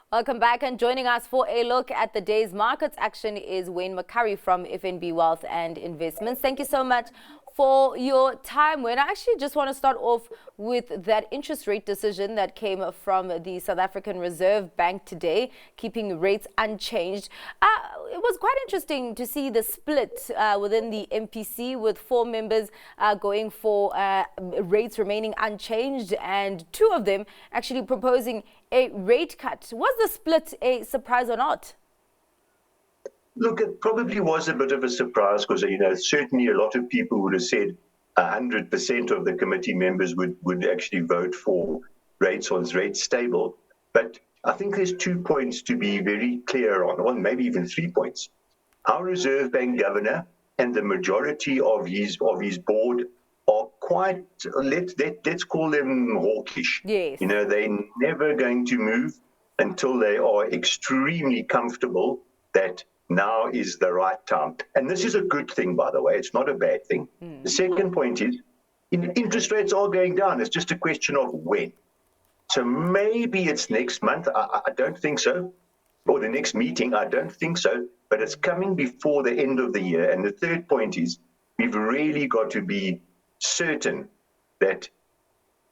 Welcome back, and joining us for a look at the day's markets action is McCurrie from FNB Wealth and Investments. Thank you so much for your time. Wayne, I actually just want to start off with that interest rate decision that came from the South African Reserve Bank today, keeping rates unchanged. It was quite interesting to see the split within the MPC, with 4 members going for rates remaining unchanged and 2 of them actually proposing a rate cut. Was the split a surprise or not? Look, it probably was a bit of a surprise because, certainly a lot of people would have said 100% of the committee members would actually vote for rates stable. But I think there's 2 points to be very clear on, or maybe even 3 points. Our Reserve Bank governor and the majority of his board are quite, let's call them hawkish. Yes. They're never going to move until they are extremely comfortable that now is the right time. And this is a good thing, by the way. It's not a bad thing. The second point is, interest rates are going down. It's just a question of when. So maybe it's next month. I don't think so. Or the next meeting, I don't think so. But it's coming before the end of the year. And the third point is, we've really got to be certain that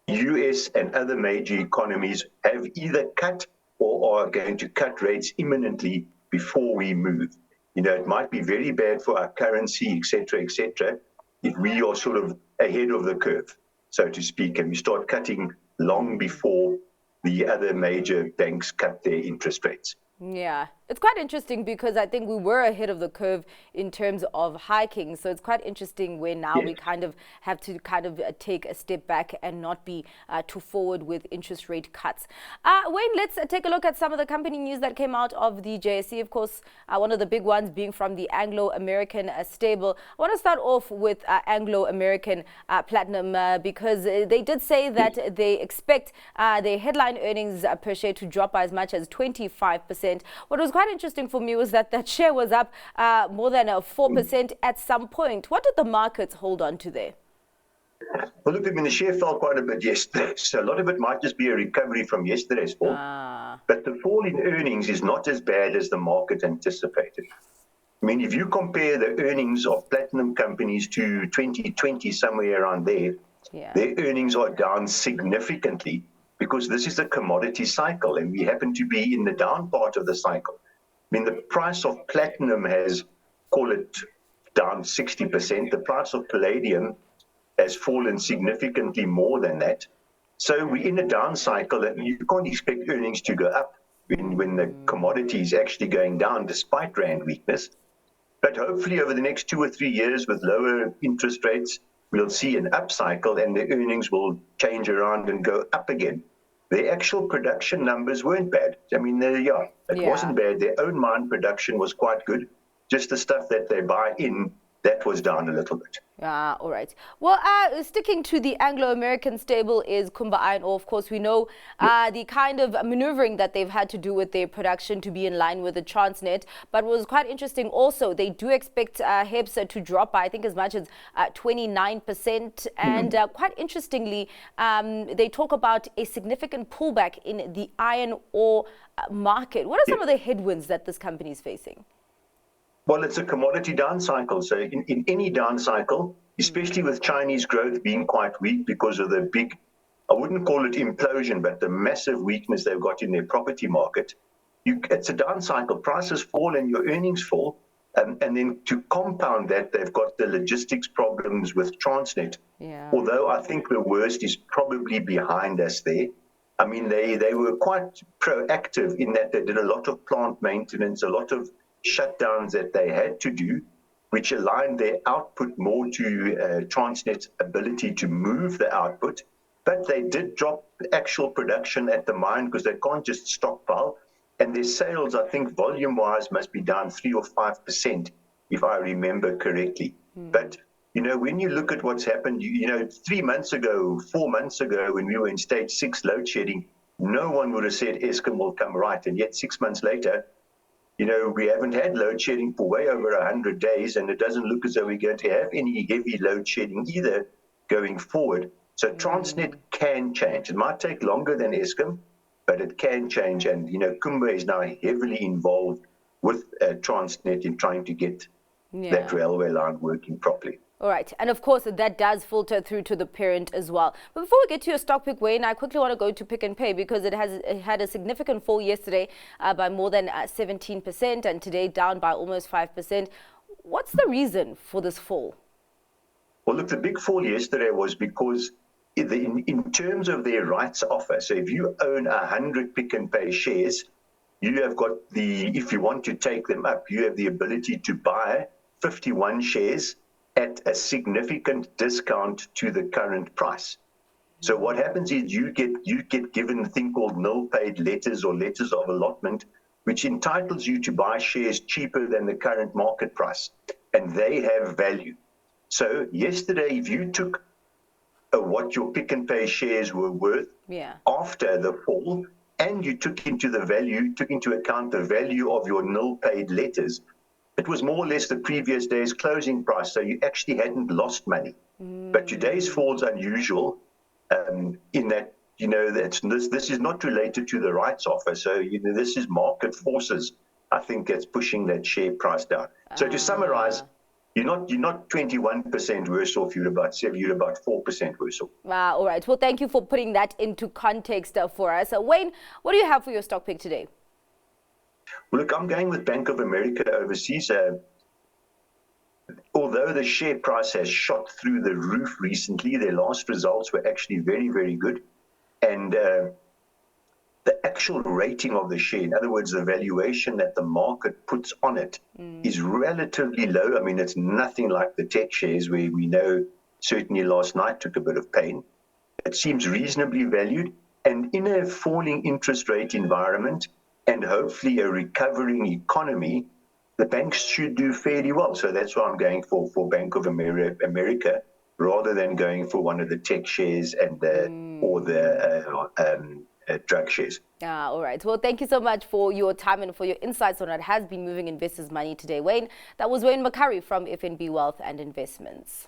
US and other major economies have either cut or are going to cut rates imminently before we move. It might be very bad for our currency, etc., if we are sort of ahead of the curve, so to speak, and we start cutting long before the other major banks cut their interest rates. Yeah, it's quite interesting because I think we were ahead of the curve in terms of hiking. So it's quite interesting where now we kind of have to take a step back and not be too forward with interest rate cuts. Wayne, let's take a look at some of the company news that came out of the JSE. Of course, one of the big ones being from the Anglo American stable. I want to start off with Anglo American Platinum because they did say that they expect their headline earnings per share to drop by as much as 25%. What was quite interesting for me was that share was up more than 4% at some point. What did the markets hold on to there? Well, look, the share fell quite a bit yesterday, so a lot of it might just be a recovery from yesterday's fall. But the fall in earnings is not as bad as the market anticipated. I mean, if you compare the earnings of platinum companies to 2020, somewhere around there, their earnings are down significantly, because this is a commodity cycle and we happen to be in the down part of the cycle. I mean, the price of platinum has, call it, down 60%. The price of palladium has fallen significantly more than that. So we're in a down cycle and you can't expect earnings to go up when the commodity is actually going down despite rand weakness. But hopefully over the next 2 or 3 years with lower interest rates, we'll see an up cycle and the earnings will change around and go up again. The actual production numbers weren't bad. I mean, it wasn't bad. Their own mine production was quite good. Just the stuff that they buy in, that was down a little bit. All right. Well, sticking to the Anglo-American stable is Kumba Iron Ore. Of course, we know the kind of maneuvering that they've had to do with their production to be in line with the Transnet. But what was quite interesting also, they do expect HEPS to drop by, I think, as much as 29%. And quite interestingly, they talk about a significant pullback in the iron ore market. What are some of the headwinds that this company is facing? Well, it's a commodity down cycle. So in any down cycle, especially with Chinese growth being quite weak because of the big, I wouldn't call it implosion, but the massive weakness they've got in their property market, it's a down cycle. Prices fall and your earnings fall. And then to compound that, they've got the logistics problems with Transnet. Although I think the worst is probably behind us there. I mean, they were quite proactive in that they did a lot of plant maintenance, a lot of shutdowns that they had to do, which aligned their output more to Transnet's ability to move the output. But they did drop actual production at the mine because they can't just stockpile. And their sales, I think, volume-wise, must be down 3 or 5%, if I remember correctly. But, when you look at what's happened, 3 months ago, 4 months ago, when we were in stage 6 load shedding, no one would have said Eskom will come right. And yet 6 months later, we haven't had load shedding for way over 100 days, and it doesn't look as though we're going to have any heavy load shedding either going forward. So Transnet can change. It might take longer than Eskom, but it can change. And, Kumba is now heavily involved with Transnet in trying to get that railway line working properly. All right. And of course, that does filter through to the parent as well. But before we get to your stock pick, Wayne, I quickly want to go to Pick n Pay because it had a significant fall yesterday by more than 17% and today down by almost 5%. What's the reason for this fall? Well, look, the big fall yesterday was because in terms of their rights offer, so if you own 100 Pick n Pay shares, you have got if you want to take them up, you have the ability to buy 51 shares at a significant discount to the current price. So what happens is you get given a thing called nil paid letters or letters of allotment, which entitles you to buy shares cheaper than the current market price, and they have value. So yesterday, if you took what your Pick n Pay shares were worth after the fall, and you took into account the value of your nil paid letters, it was more or less the previous day's closing price, so you actually hadn't lost money. But today's fall is unusual in that, this is not related to the rights offer. So, this is market forces, I think, that's pushing that share price down. So to summarize, you're not 21% worse off, you're about 4% worse off. Wow, all right. Well, thank you for putting that into context for us. Wayne, what do you have for your stock pick today? Well, look, I'm going with Bank of America overseas. Although the share price has shot through the roof recently, their last results were actually very, very good. And the actual rating of the share, in other words, the valuation that the market puts on it, is relatively low. I mean, it's nothing like the tech shares where we know certainly last night took a bit of pain. It seems reasonably valued. And in a falling interest rate environment, and hopefully a recovering economy, the banks should do fairly well. So that's why I'm going for Bank of America rather than going for one of the tech shares and or the drug shares. All right. Well, thank you so much for your time and for your insights on what has been moving investors' money today, Wayne. That was Wayne McCurrie from FNB Wealth and Investments.